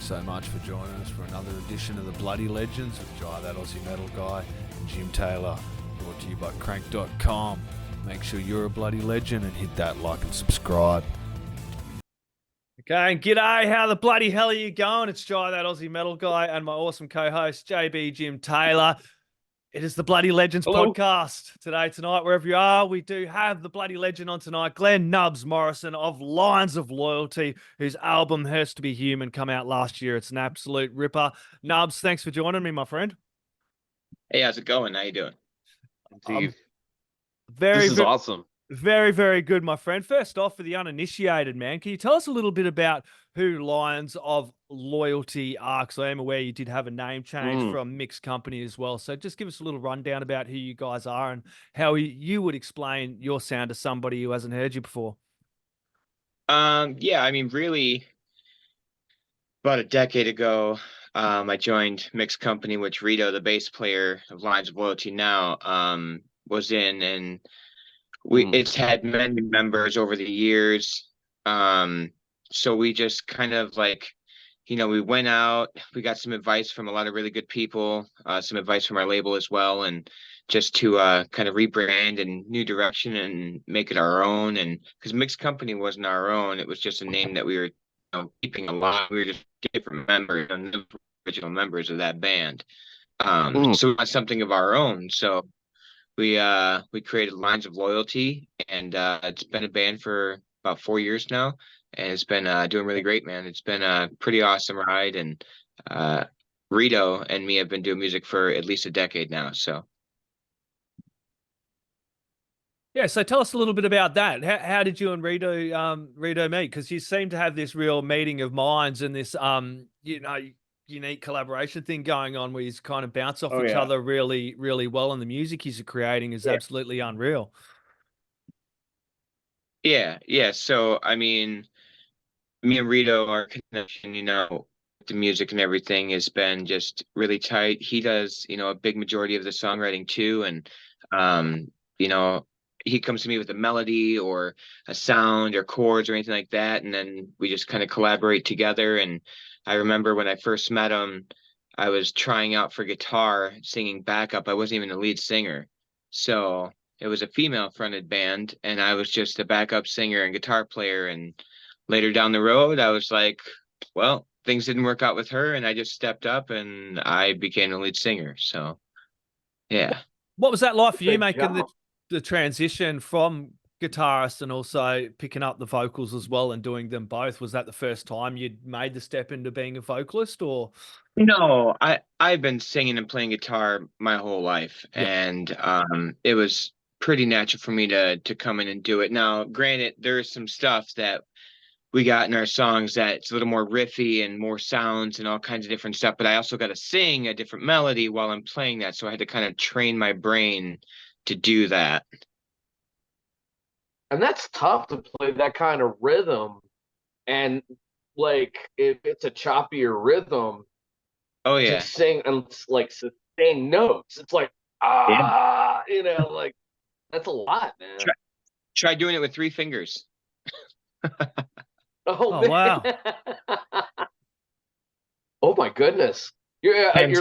so much for joining us for another edition of the Bloody Legends with Jai, that Aussie metal guy, and Jim Taylor, brought to you by crank.com. Make sure you're a bloody legend and hit that like and subscribe. Okay, and g'day, how the bloody hell are you going? It's Jai, that Aussie metal guy, and my awesome co-host, JB Jim Taylor. It is the Bloody Legends podcast. Tonight, wherever you are, we do have the Bloody Legend on tonight. Glen, Nubz, Morrison of Lines of Loyalty, whose album Has to Be Human come out last year. It's an absolute ripper. Nubz, thanks for joining me, my friend. Hey, how's it going? How you doing? Steve, This is awesome. Very, very good, my friend. First off, for the uninitiated, man, can you tell us a little bit about who Lines of Loyalty are? Because I am aware you did have a name change from Mixed Company as well. So just give us a little rundown about who you guys are and how you would explain your sound to somebody who hasn't heard you before. Yeah, I mean, really, about a decade ago, I joined Mixed Company, which Rito, the bass player of Lines of Loyalty now, was in, and it's had many members over the years. So we just kind of like, we went out, we got some advice from a lot of really good people, some advice from our label as well, and just to kind of rebrand and new direction and make it our own. And because Mixed Company wasn't our own, it was just a name that we were keeping alive. We were just different members and the original members of that band. So we got something of our own. So we created Lines of Loyalty, and it's been a band for about 4 years now, and it's been doing really great, man. It's been a pretty awesome ride, and Rito and me have been doing music for at least a decade now. So yeah, so tell us a little bit about that. How did you and Rito meet? Because you seem to have this real meeting of minds and this unique collaboration thing going on where you kind of bounce off each other really, really well, and the music he's creating is absolutely unreal. Yeah. So I mean, me and Rito, our connection, the music and everything has been just really tight. He does, a big majority of the songwriting too, and he comes to me with a melody or a sound or chords or anything like that, and then we just kind of collaborate together. And I remember when I first met him, I was trying out for guitar, singing backup. I wasn't even the lead singer. So it was a female fronted band, and I was just a backup singer and guitar player. And later down the road, I was like, well, things didn't work out with her, and I just stepped up and I became the lead singer. So yeah. What was that like for you, making the transition from guitarist and also picking up the vocals as well and doing them both? Was that the first time you'd made the step into being a vocalist, or? No, I've been singing and playing guitar my whole life, and it was pretty natural for me to come in and do it. Now, granted, there's some stuff that we got in our songs that's a little more riffy and more sounds and all kinds of different stuff, but I also got to sing a different melody while I'm playing that, so I had to kind of train my brain to do that. And that's tough to play that kind of rhythm, and like if it's a choppier rhythm, to sing and like sustain notes, it's like like that's a lot, man. Try doing it with 3 fingers. Oh wow. Oh my goodness. You're like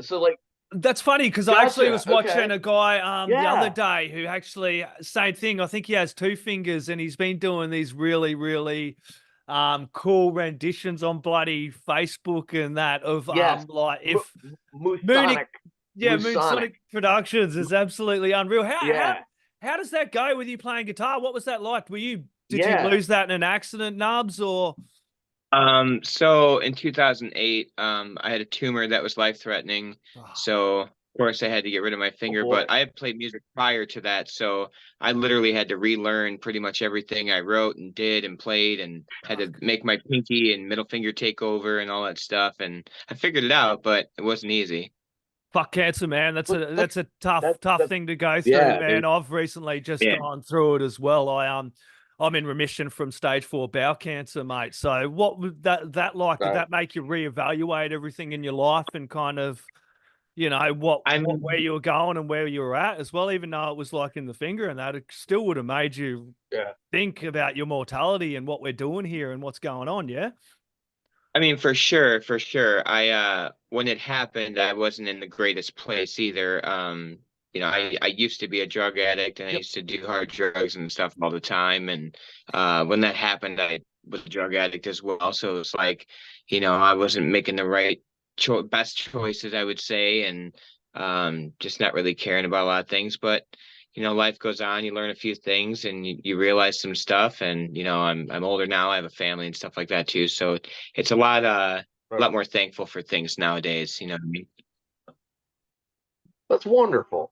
so like. That's funny because I actually was watching a guy the other day who actually, same thing. I think he has 2 fingers, and he's been doing these really, really cool renditions on bloody Facebook and that of like if Moosonic. Moosonic Productions is absolutely unreal. How does that go with you playing guitar? What was that like? Did you lose that in an accident, Nubz, or? So in 2008, I had a tumor that was life-threatening. So of course I had to get rid of my finger, but I had played music prior to that. So I literally had to relearn pretty much everything I wrote and did and played, and had to make my pinky and middle finger take over and all that stuff. And I figured it out, but it wasn't easy. Fuck cancer, man. That's a tough thing to go through, man. Dude. I've recently just gone through it as well. I'm in remission from stage 4 bowel cancer, mate. So what was that like? Did that make you reevaluate everything in your life and kind of, where you were going and where you were at as well, even though it was like in the finger and that, it still would have made you think about your mortality and what we're doing here and what's going on, yeah? I mean, for sure, for sure. When it happened, I wasn't in the greatest place either. I used to be a drug addict and I Yep. used to do hard drugs and stuff all the time. And when that happened, I was a drug addict as well. So it's like, I wasn't making the right best choices, I would say, and just not really caring about a lot of things. But life goes on, you learn a few things and you realize some stuff. And, I'm older now, I have a family and stuff like that too. So it's a Right. lot more thankful for things nowadays. You know what I mean? That's wonderful.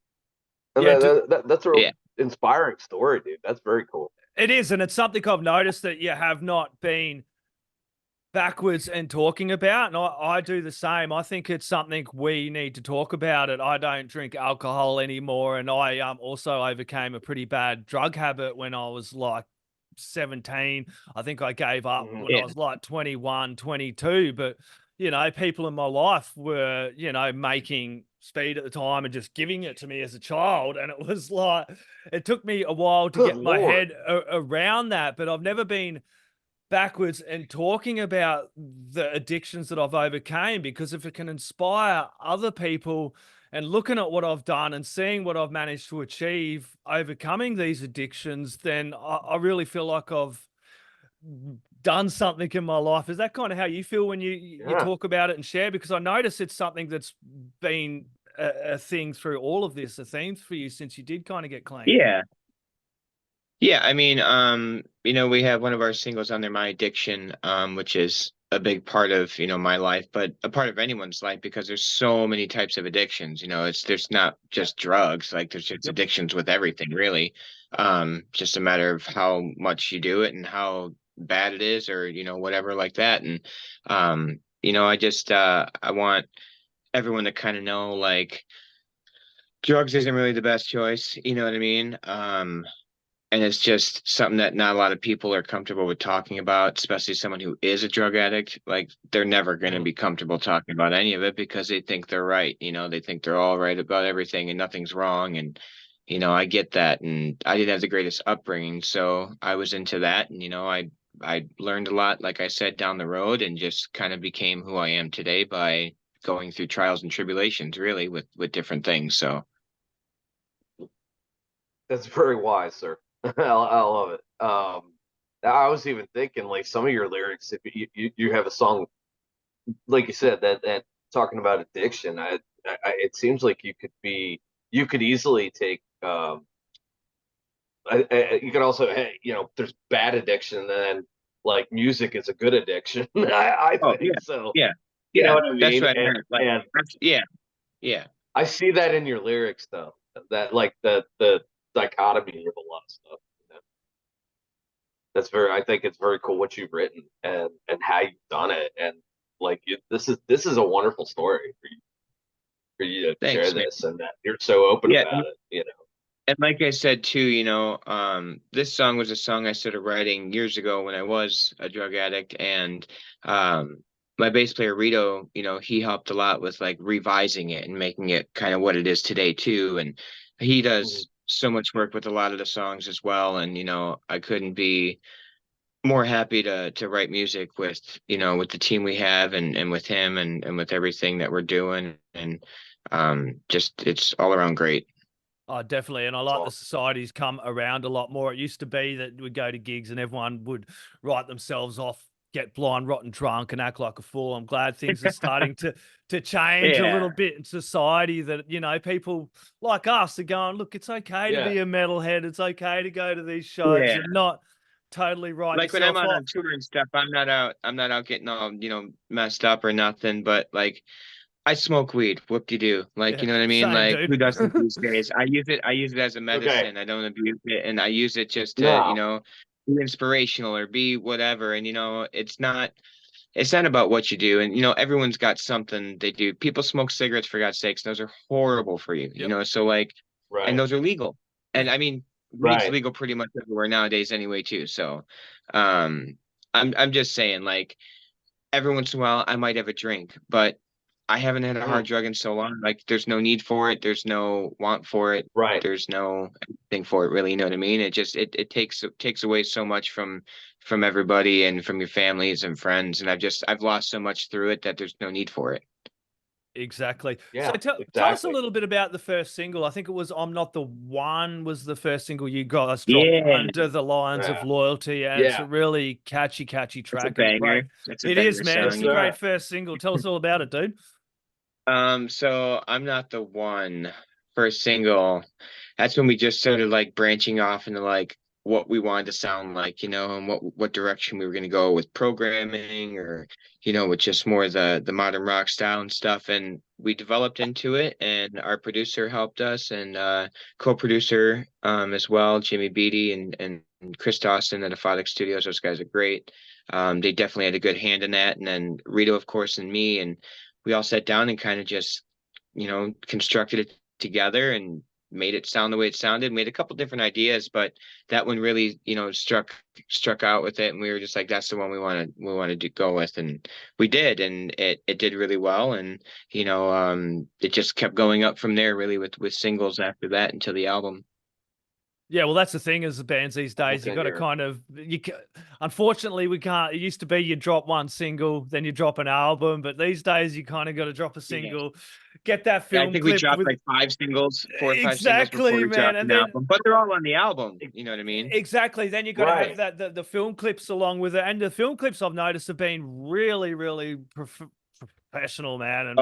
And Yeah, that's a real inspiring story, dude. That's very cool. it is, and it's something I've noticed that you have not been backwards and talking about, and I do the same. I think it's something we need to talk about it. I don't drink alcohol anymore, and I also overcame a pretty bad drug habit when I was like 17. I think I gave up when I was like 21, 22. But people in my life were, making speed at the time and just giving it to me as a child. And it was like, it took me a while to Good get my Lord. head around that. But I've never been backwards and talking about the addictions that I've overcame, because if it can inspire other people and looking at what I've done and seeing what I've managed to achieve overcoming these addictions, then I really feel like I've done something in my life. Is that kind of how you feel when you talk about it and share? Because I notice it's something that's been a thing through all of this, a theme for you since you did kind of get clean. Yeah. Yeah, I mean, we have one of our singles on there, My Addiction, which is a big part of, my life, but a part of anyone's life because there's so many types of addictions. There's not just drugs, like there's just addictions with everything, really. Just a matter of how much you do it and how bad it is or, whatever like that. And I want everyone to kind of know like drugs isn't really the best choice, you know what I mean? And it's just something that not a lot of people are comfortable with talking about, especially someone who is a drug addict. Like they're never going to be comfortable talking about any of it because they think they're right. They think they're all right about everything and nothing's wrong. And, I get that. And I didn't have the greatest upbringing. So I was into that. And, I learned a lot, like I said, down the road and just kind of became who I am today by going through trials and tribulations, really, with different things. So that's very wise, sir. I love it. I was even thinking like some of your lyrics, if you have a song, like you said, that talking about addiction, it seems like you could easily take, you could also, there's bad addiction and then like music is a good addiction. I think so. Yeah. You know what I mean? That's what I heard. Like, yeah. I see that in your lyrics though, that like the dichotomy of a lot of stuff. I think it's very cool what you've written and how you've done it. And like this is a wonderful story for you to share this, and that you're so open about it, And like I said too, this song was a song I started writing years ago when I was a drug addict, and my bass player Rito, he helped a lot with like revising it and making it kind of what it is today too. And he does so much work with a lot of the songs as well. And I couldn't be more happy to write music with with the team we have and with him and with everything that we're doing. And just it's all around great. Oh, definitely. And I like the society's come around a lot more. It used to be that we'd go to gigs and everyone would write themselves off, get blind, rotten drunk, and act like a fool. I'm glad things are starting to change a little bit in society, that, people like us are going, look, it's okay to be a metalhead. It's okay to go to these shows and not totally right. Like when I'm out on tour and stuff, I'm not out getting all, messed up or nothing, but like I smoke weed. Whoop-de-doo. Like, you know what I mean? Same, like, dude. who doesn't these days? I use it as a medicine. I don't abuse it, and I use it just to, be inspirational or be whatever. And it's not about what you do. And everyone's got something they do. People smoke cigarettes, for God's sakes. Those are horrible for you. So like, and those are legal. And I mean, weed's legal pretty much everywhere nowadays anyway, too. So, I'm just saying, like, every once in a while I might have a drink, but I haven't had a hard drug in so long. Like, there's no need for it. There's no want for it. Right. There's no thing for it, really. You know what I mean? It just it takes away so much from everybody and from your families and friends. And I've lost so much through it that there's no need for it. Exactly. Yeah, So tell us a little bit about the first single. I think it was "I'm Not the One" was the first single you guys dropped, Under the Lines of Loyalty, and it's a really catchy track. It's a banger. It is, man. Song. It's a great first single. Tell us all about it, dude. So "I'm Not the One" first single. That's when we just started like branching off into like what we wanted to sound like, you know, and what direction we were going to go with programming, or, you know, with just more the modern rock style and stuff. And we developed into it, and our producer helped us, and co-producer as well, Jimmy Beatty and Chris Dawson at Aphotic Studios. Those guys are great. They definitely had a good hand in that. And then Rito, of course, and me, and we all sat down and kind of just, you know, constructed it together and made it sound the way it sounded. Made a couple different ideas, but that one really, you know, struck out with it, and we were just like, that's the one we wanted to go with, and we did, and it did really well. And, you know, it just kept going up from there, really, with singles after that until the album. Yeah, well, that's the thing as the bands these days. You got to kind of unfortunately, we can't. It used to be you drop one single, then you drop an album, but these days you kind of got to drop a single, get that film. I think we dropped like 5 singles, 4 or 5 singles before we dropped an album, but they're all on the album. You know what I mean? Exactly. Then you got to have that the film clips along with it, and the film clips I've noticed have been really professional, man. And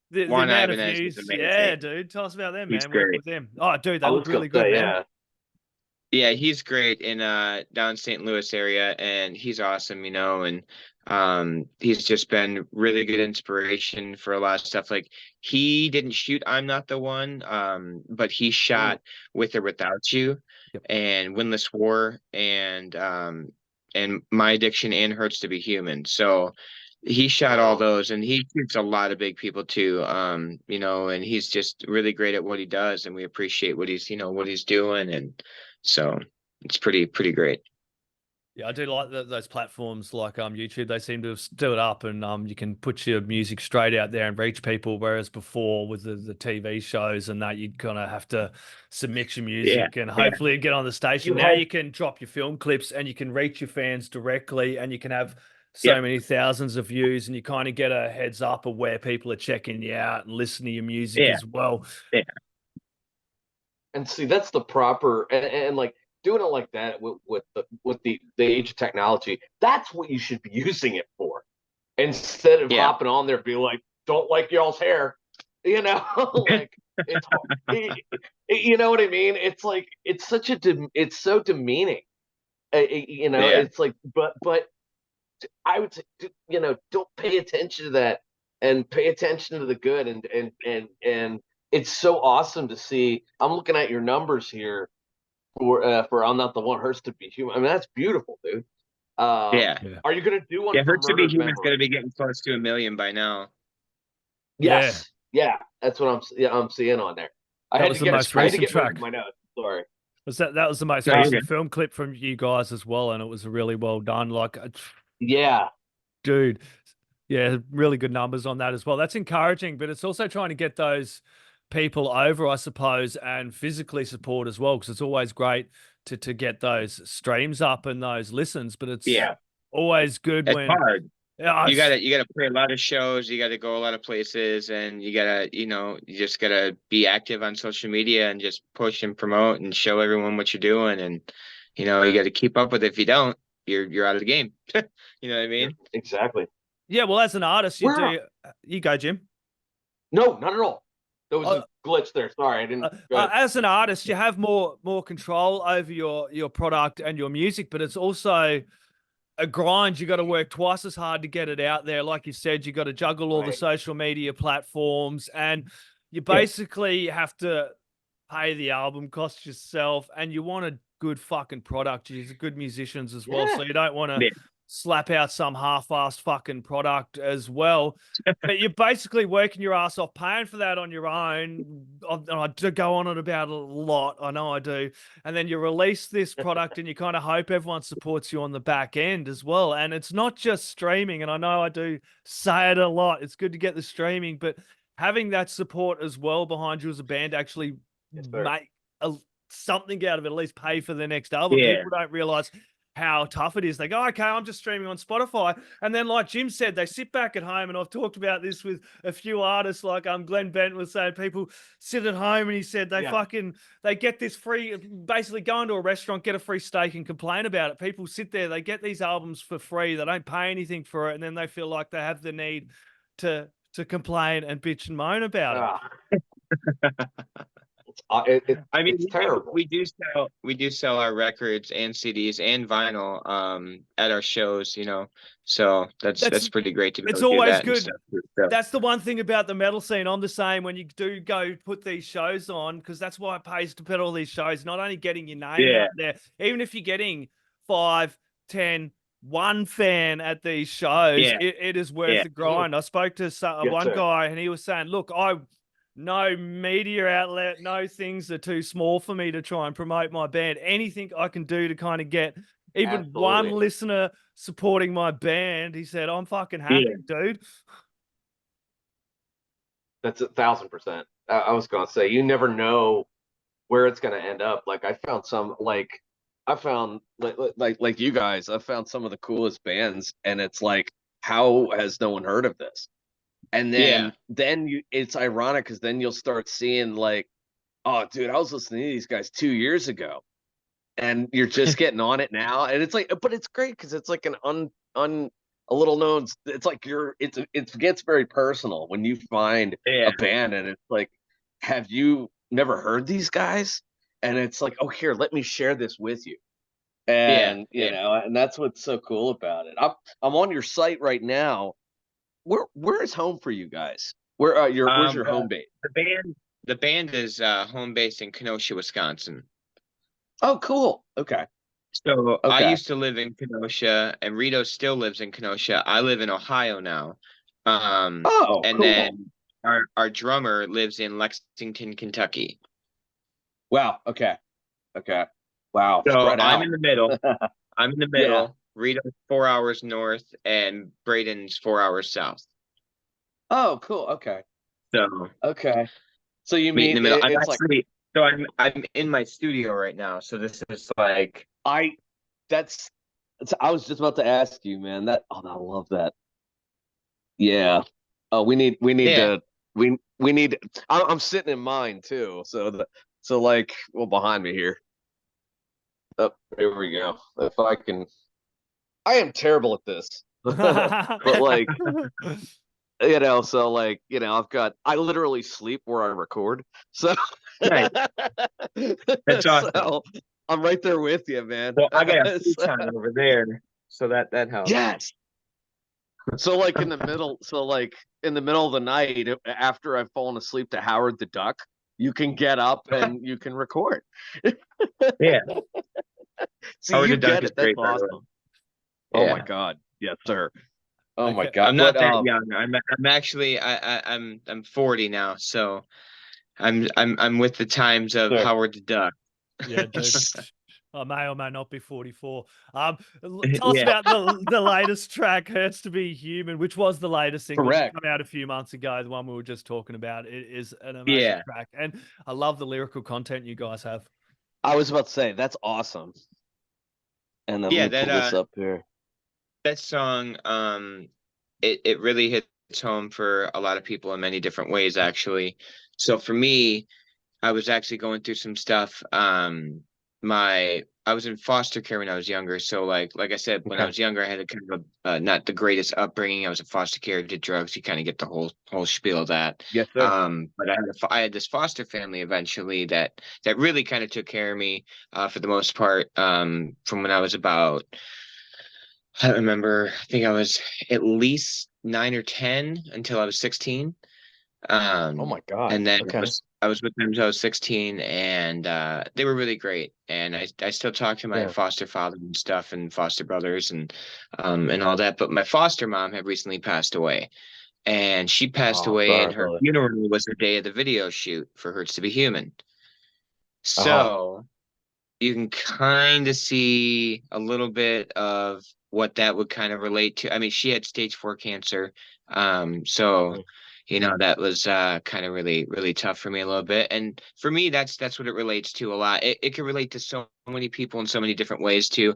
The amount of views. Yeah, dude. Tell us about them, man. Work with them. Oh, dude, they look really good, man. Yeah, he's great in down St. Louis area, and he's awesome, you know, and he's just been really good inspiration for a lot of stuff. Like, he didn't shoot "I'm Not the One," but he shot "With or Without You," and "Windless War," and "My Addiction" and "Hurts to Be Human." So he shot all those, and he shoots a lot of big people too. You know, and he's just really great at what he does, and we appreciate what he's doing, and so it's pretty great. Yeah, I do like those platforms like YouTube. They seem to have stood up, and you can put your music straight out there and reach people. Whereas before with the TV shows and that, you'd kind of have to submit your music and hopefully get on the station. Now you can drop your film clips and you can reach your fans directly, and you can have so many thousands of views, and you kind of get a heads up of where people are checking you out and listening to your music as well. Yeah. And see, that's the proper and like doing it like that with the age of technology. That's what you should be using it for, instead of hopping on there, being like, "Don't like y'all's hair," you know, like you know what I mean? It's like it's so demeaning, you know. It's like, but I would say, you know, don't pay attention to that, and pay attention to the good, and it's so awesome to see. I'm looking at your numbers here for "I'm Not the One," "Hurts to Be Human." I mean, that's beautiful, dude. Are you gonna do one? Yeah, "Hurts to Be Human" is gonna be getting close to 1 million by now. Yes, yeah, that's what I'm seeing on there. That was the most recent track. My notes. Sorry. That was the most recent film clip from you guys as well, and it was really well done. Like, dude, really good numbers on that as well. That's encouraging, but it's also trying to get those people over, I suppose, and physically support as well, because it's always great to get those streams up and those listens, but it's always good when hard. You gotta play a lot of shows, you gotta go a lot of places, and you gotta, you know, you just gotta be active on social media and just push and promote and show everyone what you're doing, and, you know, you gotta keep up with it. If you don't, you're out of the game. You know what I mean? Exactly. Yeah, well, as an artist, you go, Jim. No, not at all. There was a glitch there. Sorry, I didn't. As an artist, you have more control over your product and your music, but it's also a grind. You got to work twice as hard to get it out there. Like you said, you got to juggle all the social media platforms, and you basically have to pay the album cost yourself, and you want a good fucking product. You're good musicians as well, so you don't want to slap out some half-assed fucking product as well. But you're basically working your ass off, paying for that on your own. I do go on it about a lot. I know I do. And then you release this product and you kind of hope everyone supports you on the back end as well. And it's not just streaming. And I know I do say it a lot. It's good to get the streaming, but having that support as well behind you as a band actually make something out of it, at least pay for the next album. Yeah. People don't realize how tough it is. They go, okay, I'm just streaming on Spotify. And then like Jim said, they sit back at home, and I've talked about this with a few artists, like Glen was saying, people sit at home, and he said they get this free, basically go into a restaurant, get a free steak and complain about it. People sit there, they get these albums for free, they don't pay anything for it, and then they feel like they have the need to complain and bitch and moan about it. I mean, it's terrible. We do sell our records and CDs and vinyl at our shows, so that's pretty great to be able to do that. It's always good. That's the one thing about the metal scene. I'm the same when you do go put these shows on, because that's why it pays to put all these shows, not only getting your name out there, even if you're getting 5, 10, 1 fan at these shows, it is worth the grind. I spoke to one guy, and he was saying, look, no media outlet, no things are too small for me to try and promote my band. Anything I can do to kind of get even one listener supporting my band, he said, I'm fucking happy, dude. That's 1,000%. I was going to say, you never know where it's going to end up. Like, I found like you guys, I found some of the coolest bands, and it's like, how has no one heard of this? And then it's ironic, because then you'll start seeing like, oh, dude, I was listening to these guys 2 years ago, and you're just getting on it now. And it's like, but it's great because it's like a little known. It's like it gets very personal when you find a band, and it's like, have you never heard these guys? And it's like, oh, here, let me share this with you. And you know, and that's what's so cool about it. I'm on your site right now. Where is home for you guys? Where's your home base? The band is home based in Kenosha, Wisconsin. Oh, cool. Okay. So I used to live in Kenosha, and Rito still lives in Kenosha. I live in Ohio now. And cool. Then our drummer lives in Lexington, Kentucky. Wow. Okay. Wow. So I'm in the middle. Yeah. Rito's 4 hours north, and Braden's 4 hours south. Oh, cool. Okay. So you mean in the middle? I'm in my studio right now. So this is like I was just about to ask you, man. I love that. Yeah. Oh, we need to. I'm sitting in mine too. So like, well, behind me here. Oh, here we go. If I can. I am terrible at this, but like, so like, I literally sleep where I record. So right. That's awesome. So I'm right there with you, man. Well, I got a futon over there, so that helps. Yes. So like in the middle of the night, after I've fallen asleep to Howard the Duck, you can get up and you can record. Yeah. See, Howard you get it. That's awesome. Oh my God. Yes, sir. Oh my God. I'm not that young. I'm actually I'm 40 now, so I'm with the times of Howard the Duck. Yeah, dude. I may or may not be 44. Tell us about the latest track, Hurts to Be Human, which was the latest single that came out a few months ago, the one we were just talking about. It is an amazing track, and I love the lyrical content you guys have. I was about to say, that's awesome. And then pull this up here. That song, it really hits home for a lot of people in many different ways, actually. So for me, I was actually going through some stuff. I was in foster care when I was younger. So like I said, when I was younger, I had a kind of not the greatest upbringing. I was in foster care, did drugs. You kind of get the whole spiel of that. Yes, sir. But I had this foster family eventually that really kind of took care of me for the most part from when I was about. I remember, I think I was at least 9 or 10 until I was 16. Oh my God. And then okay. I was with them until I was 16, and they were really great. And I still talk to my foster father and stuff, and foster brothers, and all that. But my foster mom had recently passed away, and she passed away, and her funeral was the day of the video shoot for Hurts to Be Human. So you can kind of see a little bit of what that would kind of relate to. I mean, she had stage 4 cancer. So, that was kind of really, really tough for me a little bit. And for me, that's what it relates to a lot. It can relate to so many people in so many different ways too.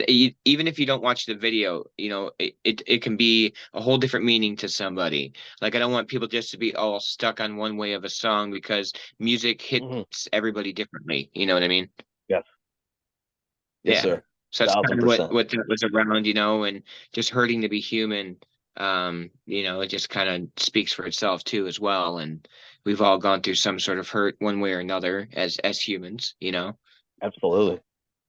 Even if you don't watch the video, it can be a whole different meaning to somebody. Like, I don't want people just to be all stuck on one way of a song, because music hits everybody differently. You know what I mean? Yes, sir. So that's kind of what that was around, and just hurting to be human. It just kind of speaks for itself too, as well. And we've all gone through some sort of hurt one way or another as humans, Absolutely.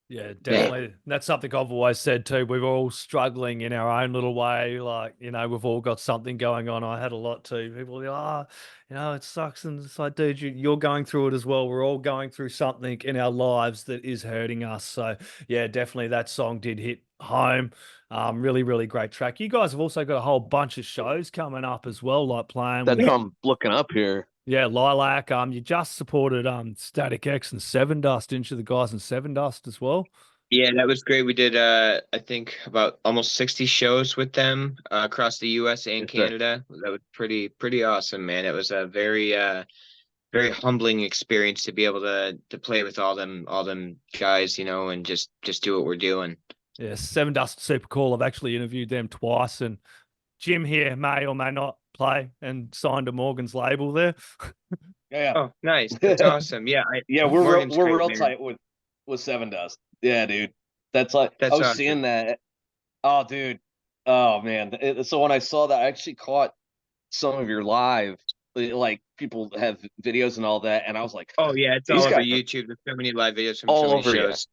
Yeah, definitely. Yeah. That's something I've always said too. We're all struggling in our own little way. Like, we've all got something going on. I had a lot too. People are, it sucks. And it's like, dude, you're going through it as well. We're all going through something in our lives that is hurting us. So yeah, definitely that song did hit home. Really, really great track. You guys have also got a whole bunch of shows coming up as well, like playing. That's what I'm looking up here. Yeah, Lilac. You just supported Static X and Seven Dust, didn't you? The guys in Seven Dust as well. Yeah, that was great. We did I think about almost 60 shows with them across the US and Canada. That was pretty awesome, man. It was a very very humbling experience to be able to play with all them guys, and just do what we're doing. Yeah, Seven Dust super cool. I've actually interviewed them twice, and Jim here may or may not play and signed to Morgan's label there. Yeah. Oh, nice. That's awesome. Yeah. We're real tight with Seven Dust. Yeah, dude. That's I was awesome. Seeing that. Oh, dude. Oh, man. So when I saw that, I actually caught some of your live, like people have videos and all that, and I was like, oh yeah, it's all over YouTube. There's so many live videos from so many shows.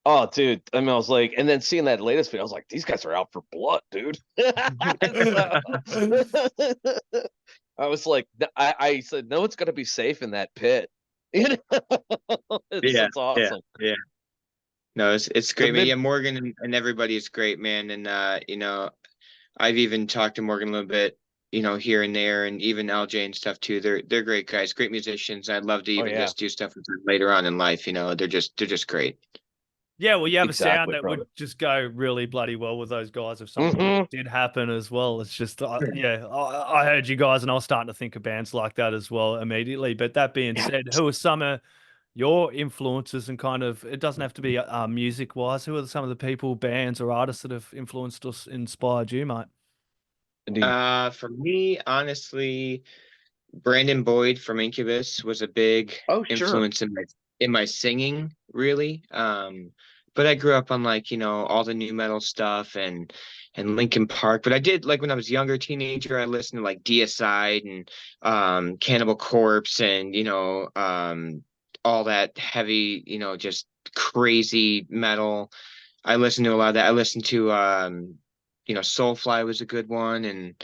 Oh, dude. I mean, I was like, and then seeing that latest video, I was like, these guys are out for blood, dude. I was like, I said, no, it's going to be safe in that pit. It's awesome. Yeah. No, it's great, man. Yeah, Morgan and everybody is great, man. And, I've even talked to Morgan a little bit, here and there, and even LJ and stuff too. They're great guys, great musicians. I'd love to even just do stuff with them later on in life. They're just great. Yeah, well, you have a sound that would just go really bloody well with those guys if something did happen as well. It's just, I heard you guys and I was starting to think of bands like that as well immediately. But that being said, who are some of your influences, and kind of, it doesn't have to be music-wise, who are some of the people, bands or artists that have influenced us, inspired you, mate? For me, honestly, Brandon Boyd from Incubus was a big influence in my singing, really. But I grew up on all the new metal stuff and Linkin Park. But I did, like, when I was younger, teenager, I listened to like Deicide and Cannibal Corpse and all that heavy, just crazy metal. I listened to a lot of that. I listened to Soulfly was a good one, and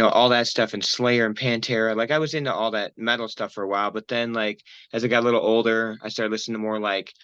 all that stuff, and Slayer and Pantera. Like, I was into all that metal stuff for a while, but then, like, as I got a little older, I started listening to more like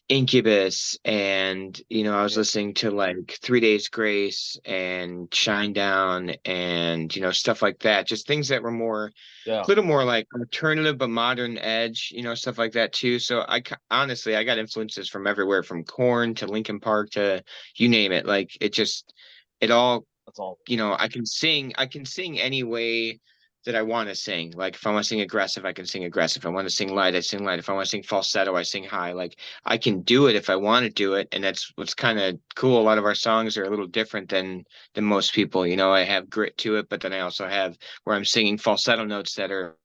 Incubus, and I was listening to like 3 Days Grace and Shinedown and stuff like that, just things that were more a little more like alternative but modern edge, stuff like that too. So honestly, I got influences from everywhere, from Korn to Linkin Park to you name it. Like, it all that's all. I can sing any way that I want to sing. Like, if I want to sing aggressive, I can sing aggressive. If I want to sing light, I sing light. If I want to sing falsetto, I sing high. Like, I can do it if I want to do it. And that's what's kind of cool. A lot of our songs are a little different than most people. I have grit to it, but then I also have where I'm singing falsetto notes that are,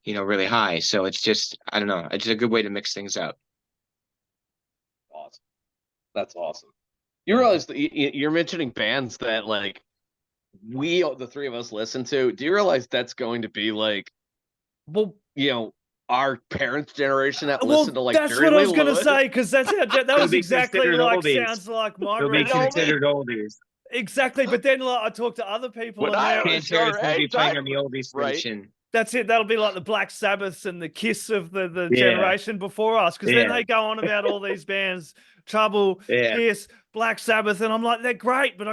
really high. So it's just, I don't know. It's a good way to mix things up. Awesome. That's awesome. You realize that you're mentioning bands that, like, the three of us listen to. Do you realize that's going to be like, well, our parents' generation that listen to, like, that's what I was going to say, because that was exactly like oldies. Sounds like my They'll be considered oldies. Exactly, but then like I talk to other people When and I they're was Pantera's your gonna be age, playing on the oldies right. station. that's it. That'll be like the Black Sabbaths and the Kiss of the Yeah. generation before us, because then they go on about all these bands, Trouble, Yeah. Kiss, Black Sabbath, and I'm like, they're great, but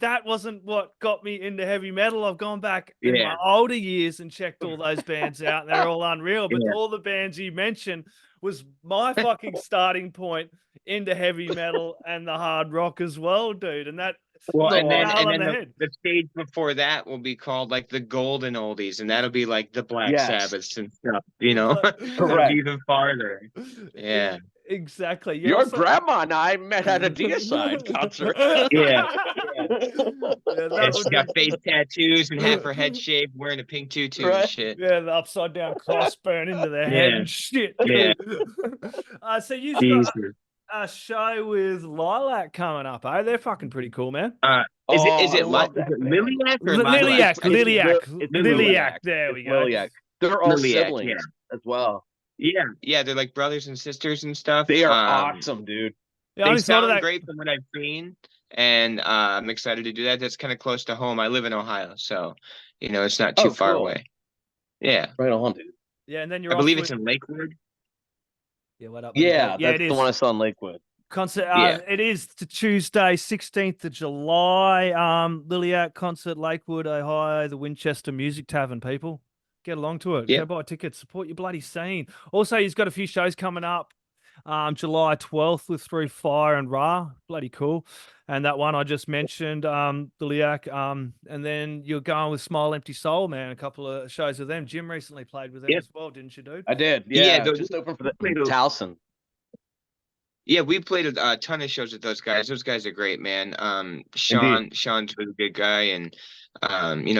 that wasn't what got me into heavy metal. I've gone back in my older years and checked all those bands out, and they're all unreal. But all the bands you mentioned was my fucking starting point into heavy metal and the hard rock as well, dude. And that Well, and then the the stage before that will be called like the golden oldies, and that'll be like the Black Sabbaths and stuff, you know. That'll be even farther. Yeah. Exactly. Your grandma and I met at a Deicide concert. Yeah. Yeah, she's got face tattoos and half her head shaved, wearing a pink tutu and shit. Yeah, the upside down cross burn into their head and shit. Yeah. So you've got a show with Lilac coming up, eh? They're fucking pretty cool, man. Is it Lilac or Lilac? It's Lilac. There we go. Lilac. They're all siblings as well. Yeah, they're like brothers and sisters and stuff. They are awesome, dude. Yeah, they sound great from what I've seen, and I'm excited to do that. That's kind of close to home. I live in Ohio, so it's not too far away. Yeah, right on, dude. Yeah, and then I believe it's in Lakewood. Yeah, what up? Yeah, that's the one I saw in Lakewood. Concert. It is Tuesday, 16th of July. Lilac concert, Lakewood, Ohio, the Winchester Music Tavern. People, get along to it. Go buy tickets. Support your bloody scene. Also, he's got a few shows coming up. July 12th with Through Fire and Ra. Bloody cool. And that one I just mentioned, Lilac. And then you're going with Smile Empty Soul, man. A couple of shows with them. Jim recently played with them as well, didn't you, dude? I did. Yeah, just open for the Towson. Yeah, we played a ton of shows with those guys. Those guys are great, man. Sean's a really good guy, and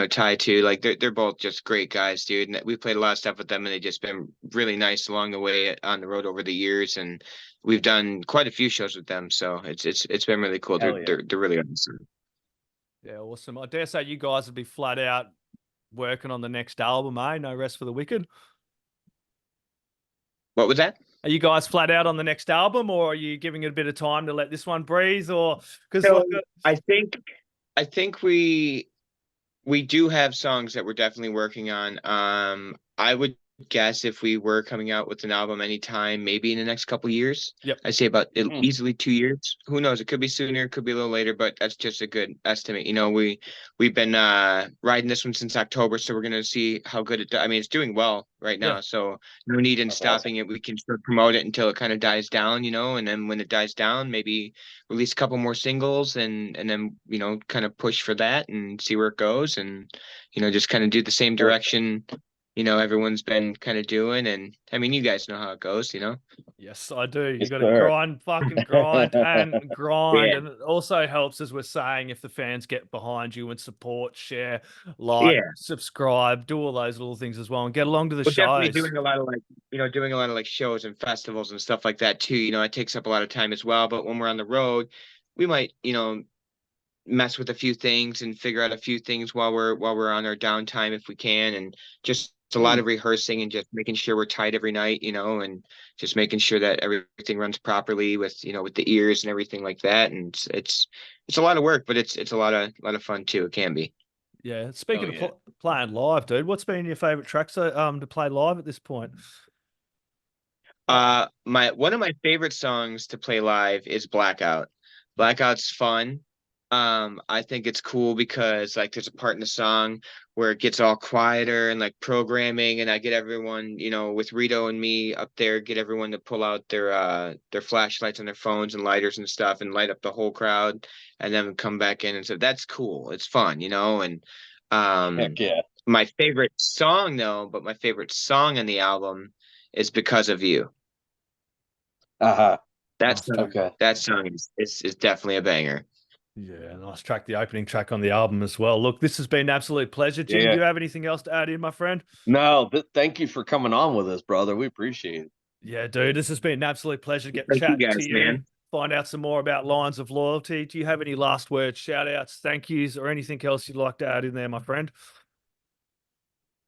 Ty too. Like they're both just great guys, dude. And we played a lot of stuff with them, and they've just been really nice along the way on the road over the years. And we've done quite a few shows with them, so it's been really cool. They're really awesome. Yeah, awesome. I dare say you guys would be flat out working on the next album, eh? No Rest for the Wicked. What was that? Are you guys flat out on the next album, or are you giving it a bit of time to let this one breathe? Or because I think we do have songs that we're definitely working on. I would guess if we were coming out with an album anytime, maybe in the next couple years. Yep. I say about easily 2 years. Who knows? It could be sooner, it could be a little later, but that's just a good estimate. We've been riding this one since October, so we're gonna see how good it does. I mean, it's doing well right now, so no need in stopping it. We can still promote it until it kind of dies down, and then when it dies down, maybe release a couple more singles and then kind of push for that and see where it goes, and just kind of do the same direction everyone's been kind of doing. And I mean, you guys know how it goes, Yes, I do. You got to fucking grind and grind. And it also helps, as we're saying, if the fans get behind you and support, share, like, subscribe, do all those little things as well, and get along to the shows. Definitely doing a lot of shows and festivals and stuff like that too. It takes up a lot of time as well. But when we're on the road, we might, mess with a few things and figure out a few things while we're on our downtime if we can, and just a lot of rehearsing and just making sure we're tight every night, and just making sure that everything runs properly with with the ears and everything like that. And it's a lot of work, but it's a lot of fun too. It can be. Yeah. Speaking of playing live, dude, what's been your favorite tracks to play live at this point? One of my favorite songs to play live is Blackout. Blackout's fun. I think it's cool because like there's a part in the song where it gets all quieter and like programming, and I get everyone, with Rito and me up there, get everyone to pull out their flashlights on their phones and lighters and stuff and light up the whole crowd, and then come back in. And so that's cool. It's fun, and Heck yeah. My favorite song my favorite song on the album is Because of You. That song is definitely a banger. Yeah, nice track, the opening track on the album as well. Look, this has been an absolute pleasure. Jim, do you have anything else to add in, my friend? No, thank you for coming on with us, brother. We appreciate it. Yeah, dude, this has been an absolute pleasure to get chatting to you, man. Find out some more about Lines of Loyalty. Do you have any last words, shout outs, thank yous, or anything else you'd like to add in there, my friend?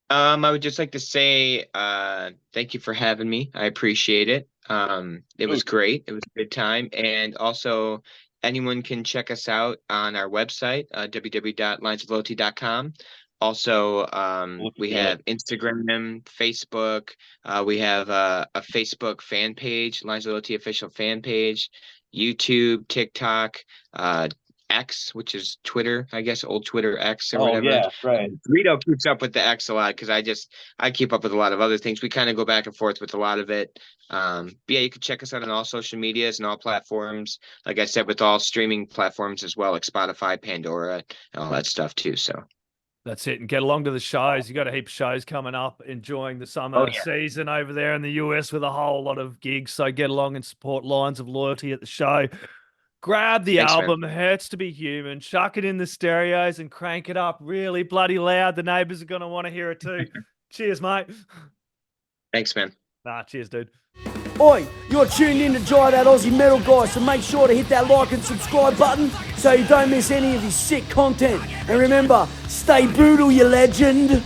I would just like to say thank you for having me. I appreciate it. It was great. It was a good time. And also, anyone can check us out on our website, www.linesofloyalty.com. Also, we have Instagram, Facebook. We have a Facebook fan page, Lines of Loyalty official fan page, YouTube, TikTok, X, which is Twitter, I guess, old Twitter X or whatever. Yeah, right. Rito keeps up with the X a lot because I keep up with a lot of other things. We kind of go back and forth with a lot of it. But yeah, you can check us out on all social medias and all platforms. Like I said, with all streaming platforms as well, like Spotify, Pandora, and all that stuff too. So that's it. And get along to the shows. You got a heap of shows coming up, enjoying the summer season over there in the US with a whole lot of gigs. So get along and support Lines of Loyalty at the show. Grab the album, man. Hurts to Be Human, chuck it in the stereos and crank it up really bloody loud. The neighbors are going to want to hear it too. Cheers, mate. Thanks, man. Cheers, dude. Oi, you're tuned in to Jai That Aussie Metal Guy, so make sure to hit that like and subscribe button so you don't miss any of his sick content. And remember, stay brutal, you legend.